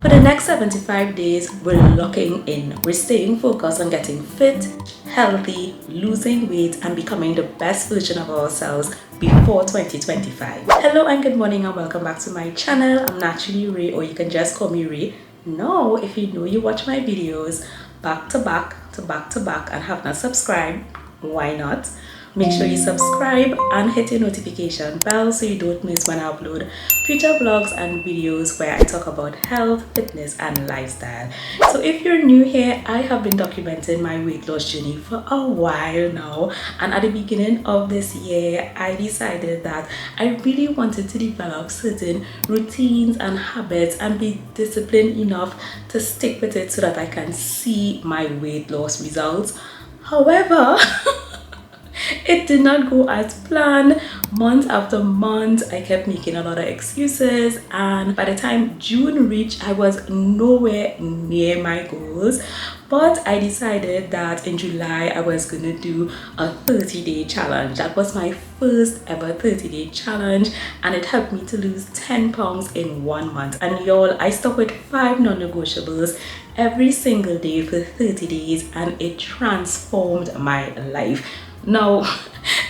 For the next 75 days, we're locking in. We're staying focused on getting fit, healthy, losing weight, and becoming the best version of ourselves before 2025. Hello and good morning and welcome back to my channel. I'm naturally Ray, or you can just call me Ray. Now, if you know you watch my videos back to back to back to back and have not subscribed, why not? Make sure you subscribe and hit your notification bell so you don't miss when I upload future vlogs and videos where I talk about health, fitness, and lifestyle. So if you're new here, I have been documenting my weight loss journey for a while now, and at the beginning of this year, I decided that I really wanted to develop certain routines and habits and be disciplined enough to stick with it so that I can see my weight loss results. However, it did not go as planned. Month after month, I kept making a lot of excuses, and by the time June reached, I was nowhere near my goals. But I decided that in July, I was gonna do a 30-day challenge. That was my first ever 30-day challenge, and it helped me to lose 10 pounds in 1 month. And y'all, I stuck with 5 non-negotiables every single day for 30 days, and it transformed my life. Now,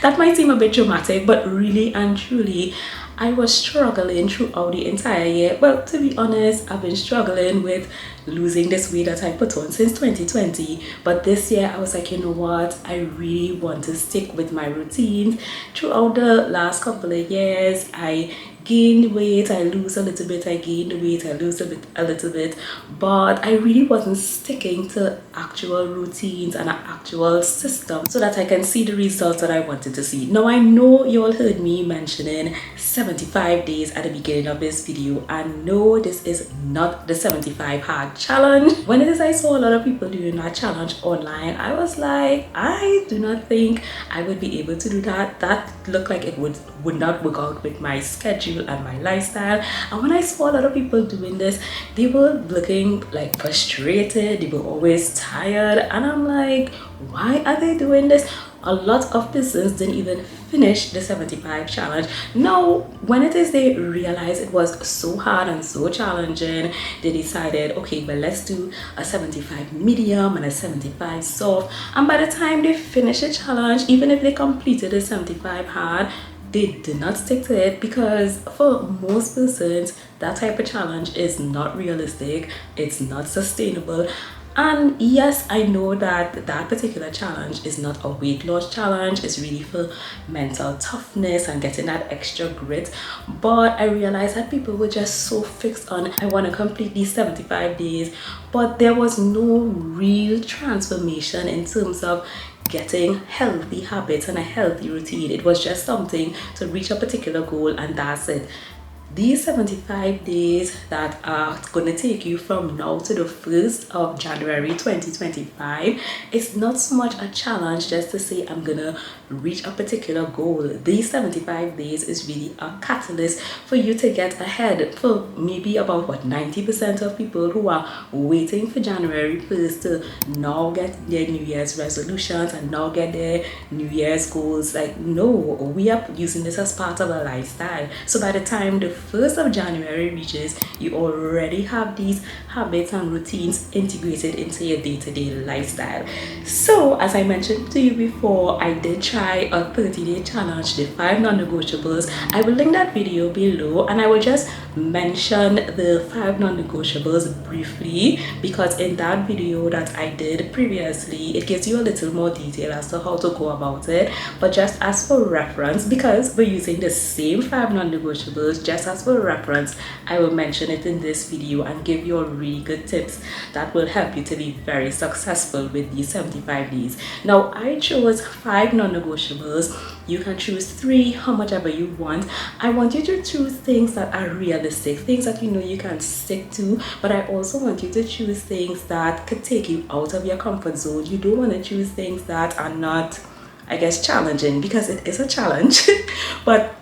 that might seem a bit dramatic, but really and truly, I was struggling throughout the entire year. Well, to be honest, I've been struggling with losing this weight that I put on since 2020. But this year, I was like, you know what? I really want to stick with my routines. Throughout the last couple of years, I gained weight, I lose a little bit, I gained weight, I lose a little bit, but I really wasn't sticking to actual routines and an actual system so that I can see the results that I wanted to see. Now, I know you all heard me mentioning 75 days at the beginning of this video, and no, this is not the 75 hard challenge. When it is I saw a lot of people doing that challenge online, I was like, I do not think I would be able to do that. That looked like it would not work out with my schedule and my lifestyle. And when I saw a lot of people doing this, they were looking like frustrated, they were always tired, and I'm like, why are they doing this? A lot of persons didn't even finish the 75 challenge. Now, when it is they realized it was so hard and so challenging, they decided, okay, but let's do a 75 medium and a 75 soft. And by the time they finish the challenge, even if they completed the 75 hard, they did not stick to it, because for most persons, that type of challenge is not realistic, it's not sustainable. And yes, I know that that particular challenge is not a weight loss challenge, it's really for mental toughness and getting that extra grit. But I realized that people were just so fixed on, I want to complete these 75 days, but there was no real transformation in terms of getting healthy habits and a healthy routine. It was just something to reach a particular goal, and that's it. These 75 days that are going to take you from now to the 1st of January 2025, it's not so much a challenge just to say I'm gonna reach a particular goal. These 75 days is really a catalyst for you to get ahead. For maybe about 90% of people who are waiting for January 1st to now get their New Year's resolutions and now get their New Year's goals. Like, no, we are using this as part of a lifestyle. So by the time the 1st of January reaches, you already have these habits and routines integrated into your day-to-day lifestyle. So as I mentioned to you before, I did try a 30-day challenge, the 5 non-negotiables. I will link that video below, and I will just mention the 5 non-negotiables briefly, because in that video that I did previously, it gives you a little more detail as to how to go about it. But just as for reference, because we're using the same 5 non-negotiables, just as for reference, I will mention it in this video and give you really good tips that will help you to be very successful with these 75 days. Now, I chose 5 non-negotiables. You can choose 3, how much ever you want. I want you to choose things that are realistic, things that you know you can stick to, but I also want you to choose things that could take you out of your comfort zone. You don't want to choose things that are not, I guess, challenging, because it is a challenge. But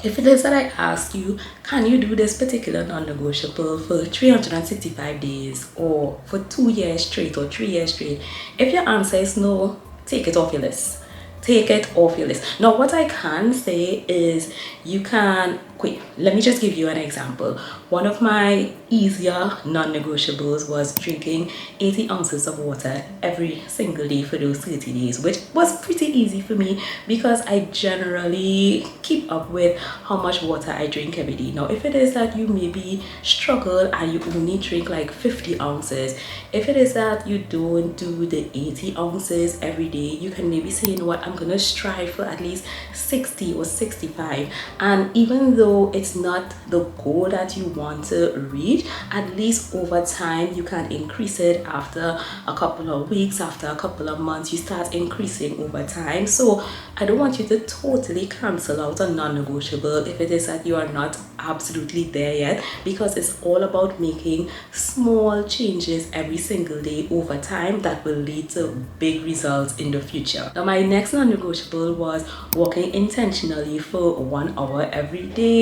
if it is that I ask you, can you do this particular non-negotiable for 365 days or for 2 years straight or 3 years straight? If your answer is no, take it off your list. Take it off your list. Now, what I can say is you can Okay, let me just give you an example. One of my easier non-negotiables was drinking 80 ounces of water every single day for those 30 days, which was pretty easy for me because I generally keep up with how much water I drink every day. Now, if it is that you maybe struggle and you only drink like 50 ounces, if it is that you don't do the 80 ounces every day, you can maybe say, you know what, I'm gonna strive for at least 60 or 65. And even though it's not the goal that you want to reach, at least over time you can increase it. After a couple of weeks, after a couple of months, you start increasing over time. So I don't want you to totally cancel out a non-negotiable if it is that you are not absolutely there yet, because it's all about making small changes every single day over time that will lead to big results in the future. Now, my next non-negotiable was walking intentionally for 1 hour every day.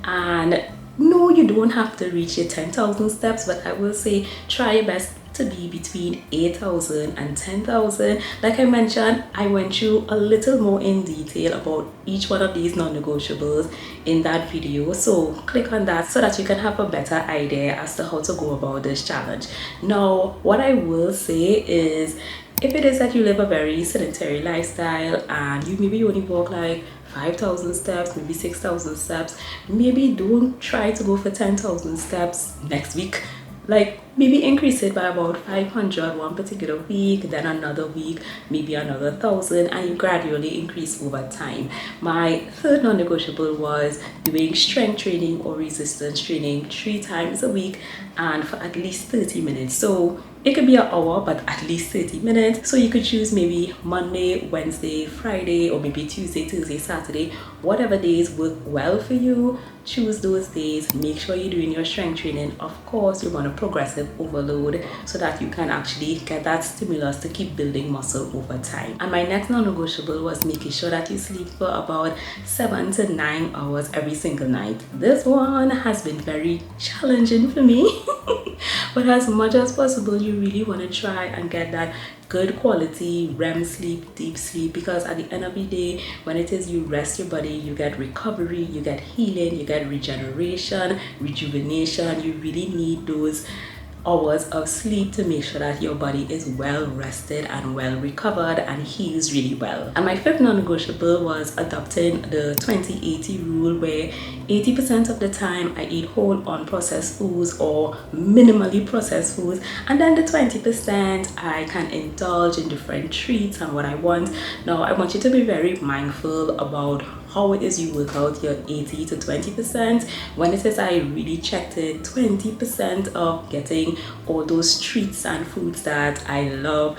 And no, you don't have to reach your 10,000 steps, but I will say try your best to be between 8,000 and 10,000. Like I mentioned, I went through a little more in detail about each one of these non-negotiables in that video, so click on that so that you can have a better idea as to how to go about this challenge. Now, what I will say is, if it is that you live a very sedentary lifestyle and you maybe only walk like 5,000 steps, maybe 6,000 steps, maybe don't try to go for 10,000 steps next week. Like, maybe increase it by about 500 one particular week, then another week maybe another 1,000, and you gradually increase over time. My third non-negotiable was doing strength training or resistance training 3 times a week and for at least 30 minutes. So it could be an hour, but at least 30 minutes. So you could choose maybe Monday, Wednesday, Friday, or maybe Tuesday, Thursday, Saturday, whatever days work well for you. Choose those days. Make sure you're doing your strength training. Of course, you want a progressive overload so that you can actually get that stimulus to keep building muscle over time. And my next non-negotiable was making sure that you sleep for about 7 to 9 hours every single night. This one has been very challenging for me. But as much as possible, you really want to try and get that good quality REM sleep, deep sleep, because at the end of the day, when it is you rest your body, you get recovery, you get healing, you get regeneration, rejuvenation. You really need those hours of sleep to make sure that your body is well rested and well recovered and heals really well. And my fifth non-negotiable was adopting the 20-80 rule, where 80% of the time I eat whole unprocessed foods or minimally processed foods, and then the 20% I can indulge in different treats and what I want. Now, I want you to be very mindful about how it is you work out your 80 to 20%. When it is I really checked it, 20% of getting all those treats and foods that I love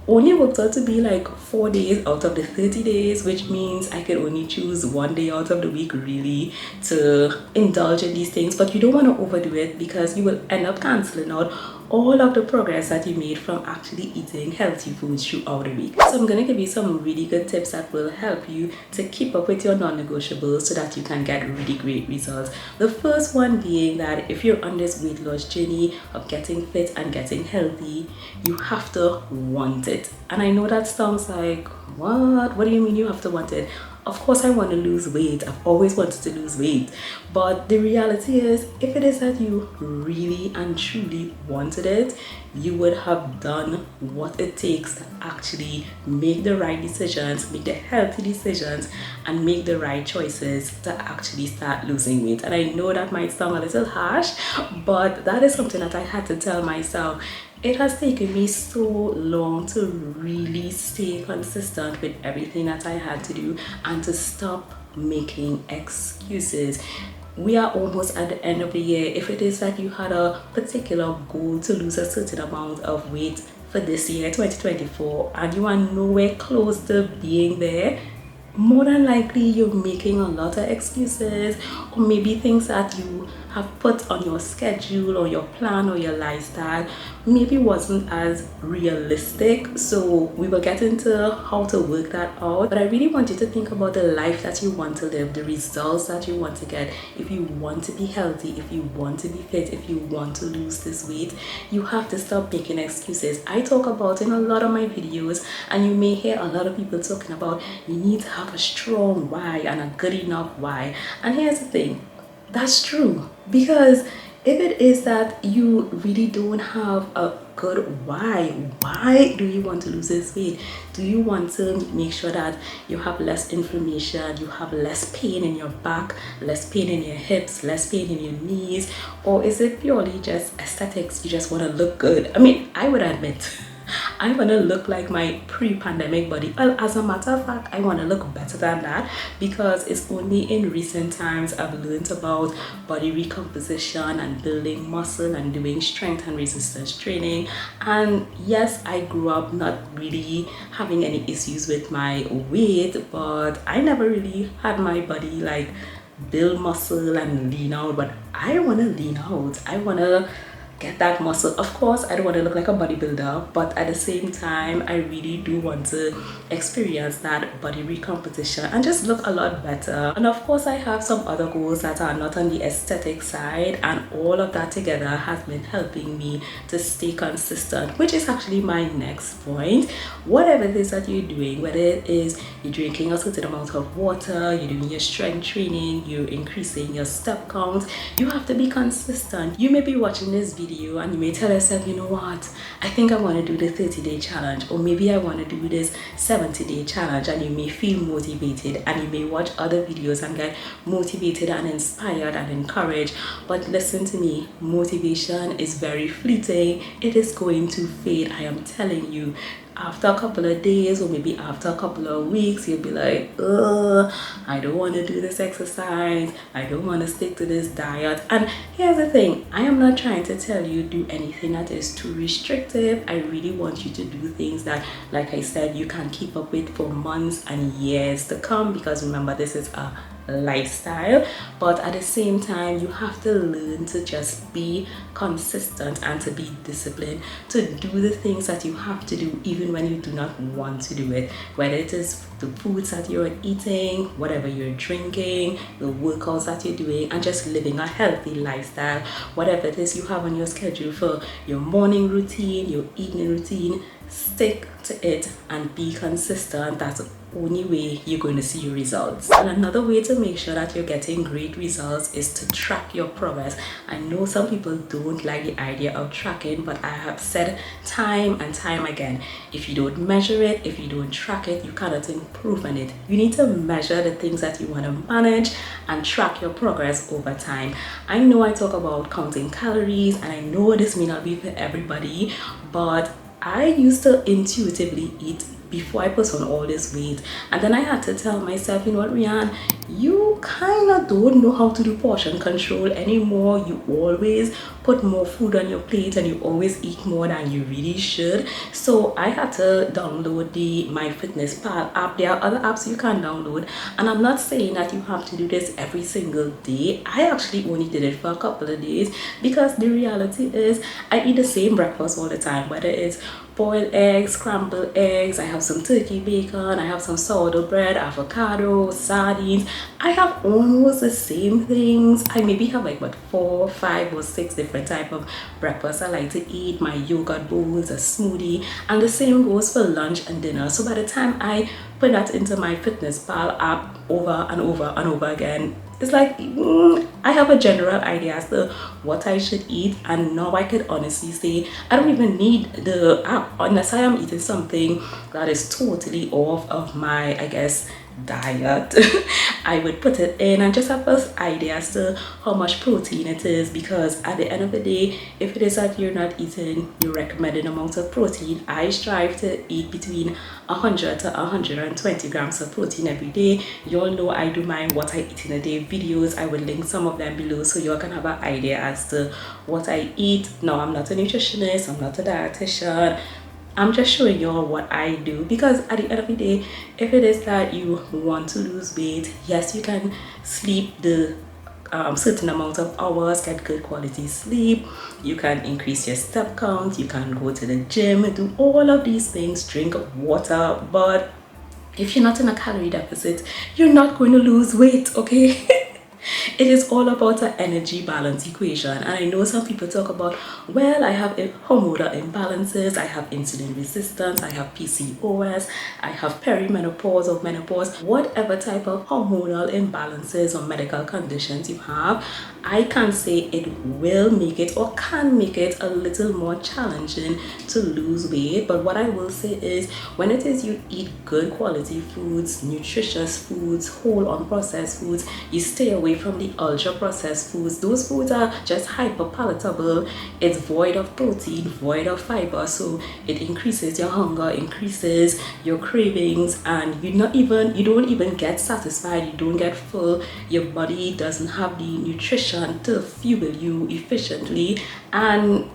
only worked out to be like 4 days out of the 30 days, which means I could only choose 1 day out of the week really to indulge in these things. But you don't want to overdo it, because you will end up cancelling out all of the progress that you made from actually eating healthy foods throughout the week. So I'm going to give you some really good tips that will help you to keep up with your non-negotiables so that you can get really great results. The first one being that if you're on this weight loss journey of getting fit and getting healthy, you have to want it. And I know that sounds like, what do you mean you have to want it? Of course I want to lose weight. I've always wanted to lose weight. But the reality is, if it is that you really and truly wanted it, you would have done what it takes to actually make the right decisions, make the healthy decisions, and make the right choices to actually start losing weight. And I know that might sound a little harsh, but that is something that I had to tell myself. It has taken me so long to really stay consistent with everything that I had to do and to stop making excuses. We are almost at the end of the year. If it is that you had a particular goal to lose a certain amount of weight for this year, 2024, and you are nowhere close to being there, more than likely you're making a lot of excuses, or maybe things that you have put on your schedule or your plan or your lifestyle maybe wasn't as realistic. So we will get into how to work that out, but I really want you to think about the life that you want to live, the results that you want to get. If you want to be healthy, if you want to be fit, if you want to lose this weight, you have to stop making excuses. I talk about in a lot of my videos, and you may hear a lot of people talking about you need to have a strong why and a good enough why. And here's the thing, That's true, because if it is that you really don't have a good why do you want to lose this weight? Do you want to make sure that you have less inflammation, you have less pain in your back, less pain in your hips, less pain in your knees, or is it purely just aesthetics? You just want to look good? I mean, I would admit I want to look like my pre-pandemic body. Well, as a matter of fact, I want to look better than that, because it's only in recent times I've learned about body recomposition and building muscle and doing strength and resistance training. And yes, I grew up not really having any issues with my weight, but I never really had my body like build muscle and lean out. But I want to lean out. I want to get that muscle. Of course, I don't want to look like a bodybuilder, but at the same time, I really do want to experience that body recomposition and just look a lot better. And of course, I have some other goals that are not on the aesthetic side, and all of that together has been helping me to stay consistent, which is actually my next point. Whatever it is that you're doing, whether it is you're drinking a certain amount of water, you're doing your strength training, you're increasing your step count, you have to be consistent. You may be watching this video and you may tell yourself, you know what, I think I want to do the 30-day challenge, or maybe I want to do this 70-day challenge, and you may feel motivated and you may watch other videos and get motivated and inspired and encouraged. But listen to me, motivation is very fleeting. It is going to fade. I am telling you. After a couple of days, or maybe after a couple of weeks, you'll be like, I don't want to do this exercise, I don't want to stick to this diet. And here's the thing, I am not trying to tell you do anything that is too restrictive. I really want you to do things that, like I said, you can keep up with for months and years to come, because remember, this is a lifestyle. But at the same time, you have to learn to just be consistent and to be disciplined, to do the things that you have to do even when you do not want to do it, whether it is the foods that you're eating, whatever you're drinking, the workouts that you're doing, and just living a healthy lifestyle. Whatever it is you have on your schedule for your morning routine, your evening routine, stick to it and be consistent. That's the only way you're going to see your results. And another way to make sure that you're getting great results is to track your progress. I know some people don't like the idea of tracking, but I have said time and time again, if you don't measure it, if you don't track it, you cannot improve on it. You need to measure the things that you want to manage and track your progress over time. I know I talk about counting calories, and I know this may not be for everybody, but I used to intuitively eat before I put on all this weight, and then I had to tell myself, you know what, Rianne, you kind of don't know how to do portion control anymore. You always put more food on your plate and you always eat more than you really should. So I had to download the MyFitnessPal app. There are other apps you can download, and I'm not saying that you have to do this every single day. I actually only did it for a couple of days, because the reality is I eat the same breakfast all the time, whether it's boiled eggs, scrambled eggs, I have some turkey bacon, I have some sourdough bread, avocado, sardines. I have almost the same things. I maybe have like what 4, 5 or 6 different type of breakfasts I like to eat, my yogurt bowls, a smoothie, and the same goes for lunch and dinner. So by the time I put that into my MyFitnessPal app over and over and over again, it's like I have a general idea as to what I should eat, and now I could honestly say I don't even need the app unless I am eating something that is totally off of my, I guess, diet. I would put it in and just have an idea as to how much protein it is, because at the end of the day, if it is that you're not eating your recommended amount of protein, I strive to eat between 100 to 120 grams of protein every day. You all know I do my what I eat in a day videos. I will link some of them below so you all can have an idea as to what I eat. Now, I'm not a nutritionist, I'm not a dietitian, I'm just showing you all what I do, because at the end of the day, if it is that you want to lose weight, yes, you can sleep the certain amount of hours, get good quality sleep, you can increase your step count, you can go to the gym, do all of these things, drink water. But if you're not in a calorie deficit, you're not going to lose weight, okay? It is all about an energy balance equation. And I know some people talk about, well, I have hormonal imbalances, I have insulin resistance, I have PCOS, I have perimenopause or menopause, whatever type of hormonal imbalances or medical conditions you have. I can say it will make it or can make it a little more challenging to lose weight. But what I will say is, when it is you eat good quality foods, nutritious foods, whole unprocessed foods, you stay away from the ultra processed foods. Those foods are just hyper palatable. It's void of protein, void of fiber, so it increases your hunger, increases your cravings, and you don't even get satisfied. You don't get full. Your body doesn't have the nutrition to fuel you efficiently, and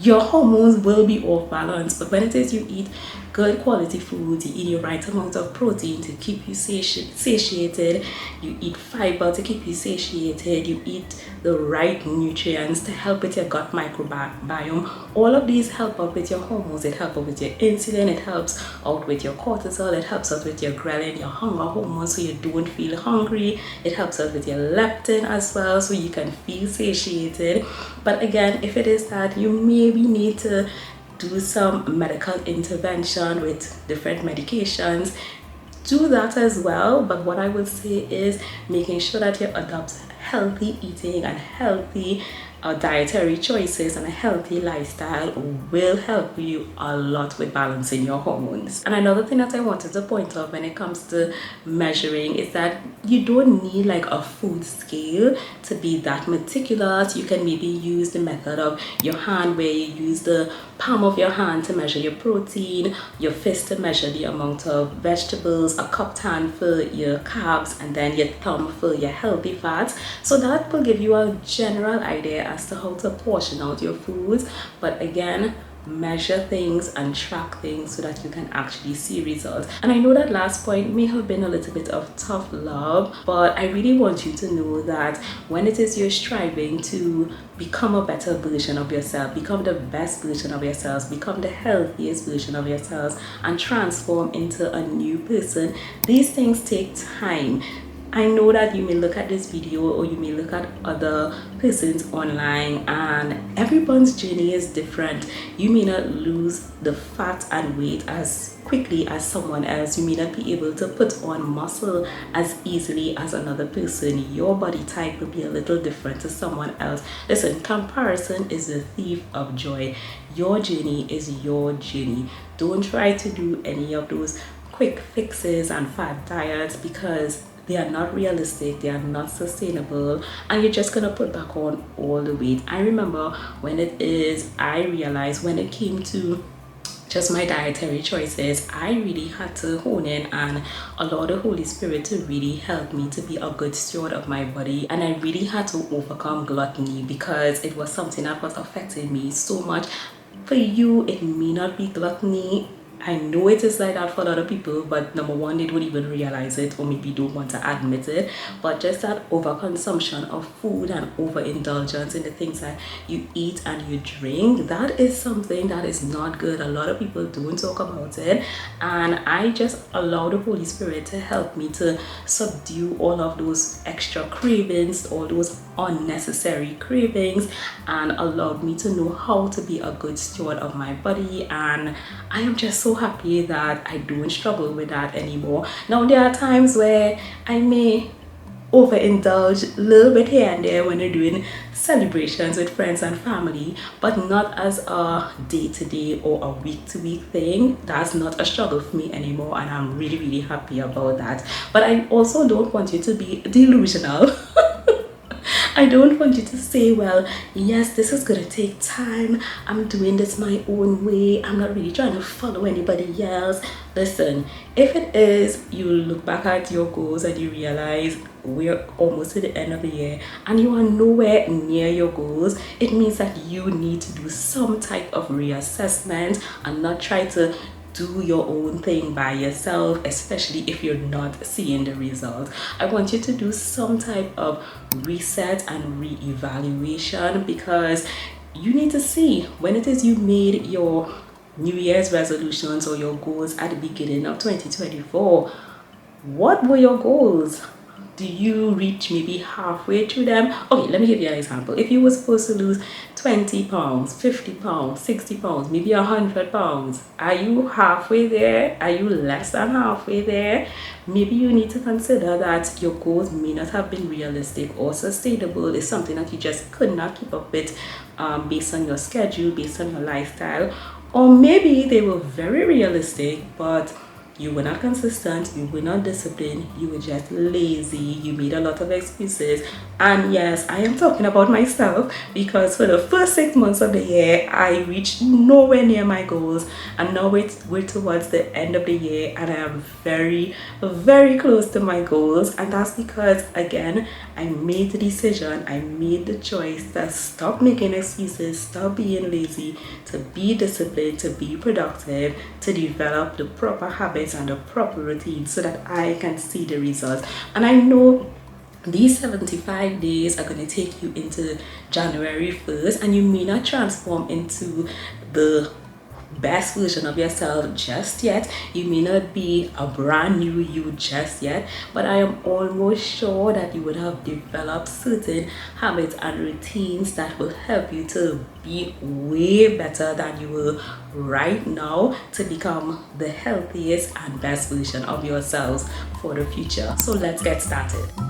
your hormones will be off balance. But when it is you eat good quality foods, you eat the right amount of protein to keep you satiated, you eat fiber to keep you satiated, you eat the right nutrients to help with your gut microbiome, all of these help out with your hormones. It helps out with your insulin, it helps out with your cortisol, it helps out with your ghrelin, your hunger hormones, so you don't feel hungry. It helps out with your leptin as well, so you can feel satiated. But again, if it is that you maybe need to do some medical intervention with different medications, do that as well. But what I would say is making sure that you adopt healthy eating and healthy dietary choices and a healthy lifestyle will help you a lot with balancing your hormones. And another thing that I wanted to point out when it comes to measuring is that you don't need like a food scale to be that meticulous. You can maybe use the method of your hand, where you use the palm of your hand to measure your protein, your fist to measure the amount of vegetables, a cupped hand for your carbs, and then your thumb for your healthy fats. So that will give you a general idea as to how to portion out your foods. But again, measure things and track things so that you can actually see results. And I know that last point may have been a little bit of tough love, but I really want you to know that when it is you're striving to become a better version of yourself, become the best version of yourselves, become the healthiest version of yourselves, and transform into a new person, these things take time. I know that you may look at this video or you may look at other persons online, and everyone's journey is different. You may not lose the fat and weight as quickly as someone else. You may not be able to put on muscle as easily as another person. Your body type will be a little different to someone else. Listen, comparison is the thief of joy. Your journey is your journey. Don't try to do any of those quick fixes and fat diets, because they are not realistic, they are not sustainable, and you're just gonna put back on all the weight. I remember I realized when it came to just my dietary choices, I really had to hone in and allow the Holy Spirit to really help me to be a good steward of my body. And I really had to overcome gluttony, because it was something that was affecting me so much. For you, it may not be gluttony. I know it is like that for a lot of people, but number one, they don't even realize it, or maybe don't want to admit it. But just that overconsumption of food and overindulgence in the things that you eat and you drink, that is something that is not good. A lot of people don't talk about it, and I just allow the Holy Spirit to help me to subdue all of those extra cravings, all those unnecessary cravings, and allowed me to know how to be a good steward of my body. And I am just so happy that I don't struggle with that anymore. Now, there are times where I may overindulge a little bit here and there when you're doing celebrations with friends and family, but not as a day-to-day or a week-to-week thing. That's not a struggle for me anymore, and I'm really happy about that. But I also don't want you to be delusional. I don't want you to say, well, yes, this is gonna take time, I'm doing this my own way, I'm not really trying to follow anybody else. Listen, if it is, you look back at your goals and you realize we're almost at the end of the year and you are nowhere near your goals, it means that you need to do some type of reassessment and not try to do your own thing by yourself, especially if you're not seeing the result. I want you to do some type of reset and re-evaluation, because you need to see when it is you made your New Year's resolutions or your goals at the beginning of 2024, what were your goals? Do you reach maybe halfway through them? Okay, let me give you an example. If you were supposed to lose 20 pounds, 50 pounds, 60 pounds, maybe 100 pounds, are you halfway there? Are you less than halfway there? Maybe you need to consider that your goals may not have been realistic or sustainable. It's something that you just could not keep up with based on your schedule, based on your lifestyle. Or maybe they were very realistic, but you were not consistent, you were not disciplined, you were just lazy, you made a lot of excuses. And yes, I am talking about myself, because for the first 6 months of the year, I reached nowhere near my goals. And now we're towards the end of the year and I am very, very close to my goals. And that's because, again, I made the decision, I made the choice to stop making excuses, stop being lazy, to be disciplined, to be productive, to develop the proper habits and the proper routine so that I can see the results. And I know these 75 days are going to take you into January 1st, and you may not transform into the best version of yourself just yet. You may not be a brand new you just yet, but I am almost sure that you would have developed certain habits and routines that will help you to be way better than you were right now, to become the healthiest and best version of yourselves for the future. So let's get started.